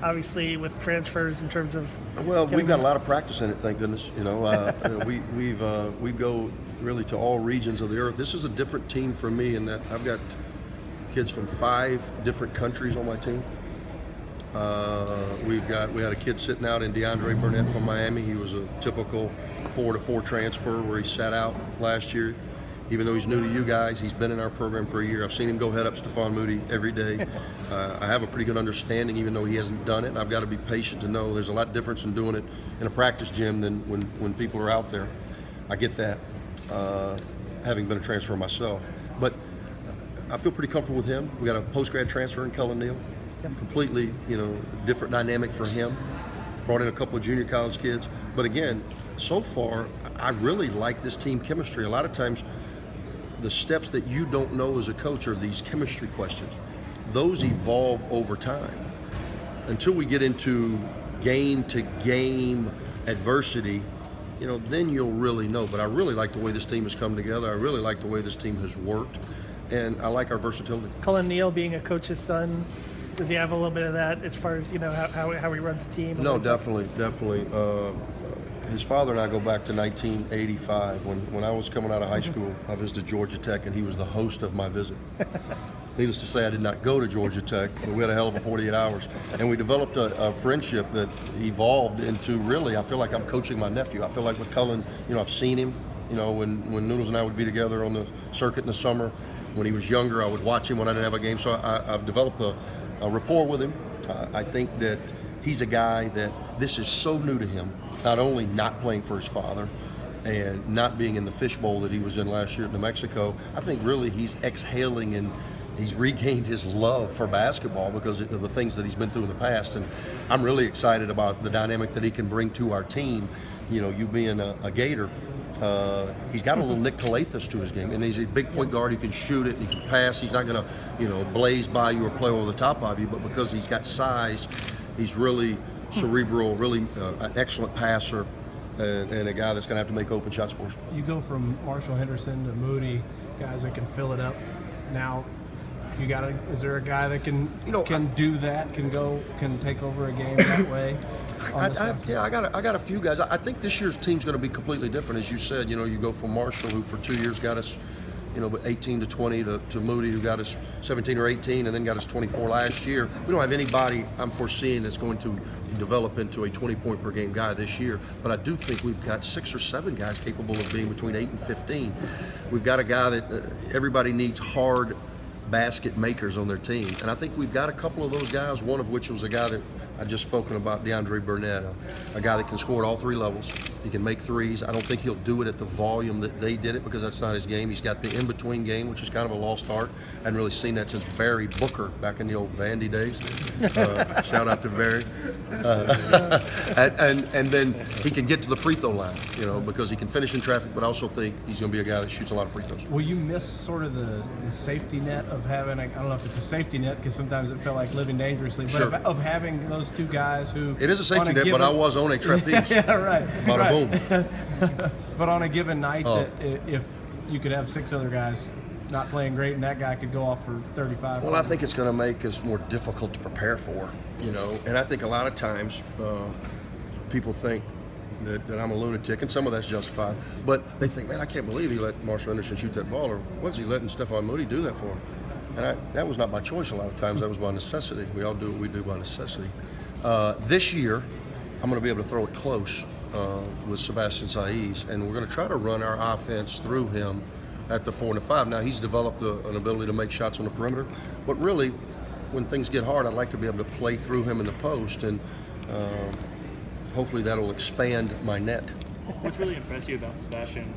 obviously with transfers in terms of. Well, we've got a lot of practice in it, thank goodness. We go really to all regions of the earth. This is a different team for me in that I've got kids from 5 different countries on my team. We had a kid sitting out in DeAndre Burnett from Miami. He was a typical 4-4 transfer where he sat out last year. Even though he's new to you guys, he's been in our program for a year. I've seen him go head up Stephon Moody every day. I have a pretty good understanding, even though he hasn't done it. And I've got to be patient to know there's a lot difference in doing it in a practice gym than when people are out there. I get that, having been a transfer myself. But I feel pretty comfortable with him. We got a post-grad transfer in Cullen Neal. Completely, different dynamic for him. Brought in a couple of junior college kids. But again, so far, I really like this team chemistry. A lot of times, the steps that you don't know as a coach are these chemistry questions. Those evolve over time. Until we get into game-to-game adversity, then you'll really know. But I really like the way this team has come together. I really like the way this team has worked. And I like our versatility. Cullen Neal being a coach's son, does he have a little bit of that as far as, how he runs the team? No, definitely. His father and I go back to 1985. When I was coming out of high school, I visited Georgia Tech, and he was the host of my visit. Needless to say, I did not go to Georgia Tech, but we had a hell of a 48 hours. And we developed a friendship that evolved into really, I feel like I'm coaching my nephew. I feel like with Cullen, I've seen him, when Noodles and I would be together on the circuit in the summer. When he was younger, I would watch him when I didn't have a game. So I've developed a rapport with him. I think that he's a guy that this is so new to him. Not only not playing for his father and not being in the fishbowl that he was in last year at New Mexico, I think really he's exhaling and he's regained his love for basketball because of the things that he's been through in the past. And I'm really excited about the dynamic that he can bring to our team. You being a Gator, he's got a little Nick Calathis to his game, and he's a big point guard. He can shoot it, he can pass. He's not going to, blaze by you or play over the top of you, but because he's got size, he's really cerebral, really an excellent passer, and a guy that's going to have to make open shots for us. You go from Marshall Henderson to Moody, guys that can fill it up. Now, is there a guy that can do that? Can take over a game that way? I got a few guys. I think this year's team's going to be completely different, as you said. You go from Marshall, who for 2 years got us, 18 to 20, to Moody, who got us 17 or 18, and then got us 24 last year. We don't have anybody I'm foreseeing that's going to develop into a 20-point-per-game guy this year, but I do think we've got 6 or 7 guys capable of being between 8 and 15. We've got a guy that everybody needs hard basket makers on their team, and I think we've got a couple of those guys, one of which was a guy that I just spoken about, DeAndre Burnett, a guy that can score at all 3 levels. He can make threes. I don't think he'll do it at the volume that they did it because that's not his game. He's got the in-between game, which is kind of a lost art. I hadn't really seen that since Barry Booker back in the old Vandy days. Shout out to Barry. And then he can get to the free throw line, because he can finish in traffic, but I also think he's going to be a guy that shoots a lot of free throws. Will you miss sort of the safety net of having, I don't know if it's a safety net because sometimes it felt like living dangerously, but Sure. of having those 2 guys who... It is a safety net, but I was on a trapeze. Yeah, right. Bada boom. But on a given night, that if you could have 6 other guys not playing great and that guy could go off for 35. Well, I think it's going to make us more difficult to prepare for, and I think a lot of times people think that I'm a lunatic, and some of that's justified, but they think, man, I can't believe he let Marshall Anderson shoot that ball, or what's he letting Stephon Moody do that for? And that was not by choice a lot of times, that was by necessity. We all do what we do by necessity. This year, I'm going to be able to throw it close with Sebastian Saiz, and we're going to try to run our offense through him at the 4 and the 5. Now, he's developed an ability to make shots on the perimeter, but really, when things get hard, I'd like to be able to play through him in the post, and hopefully that'll expand my net. What's really impressed you about Sebastian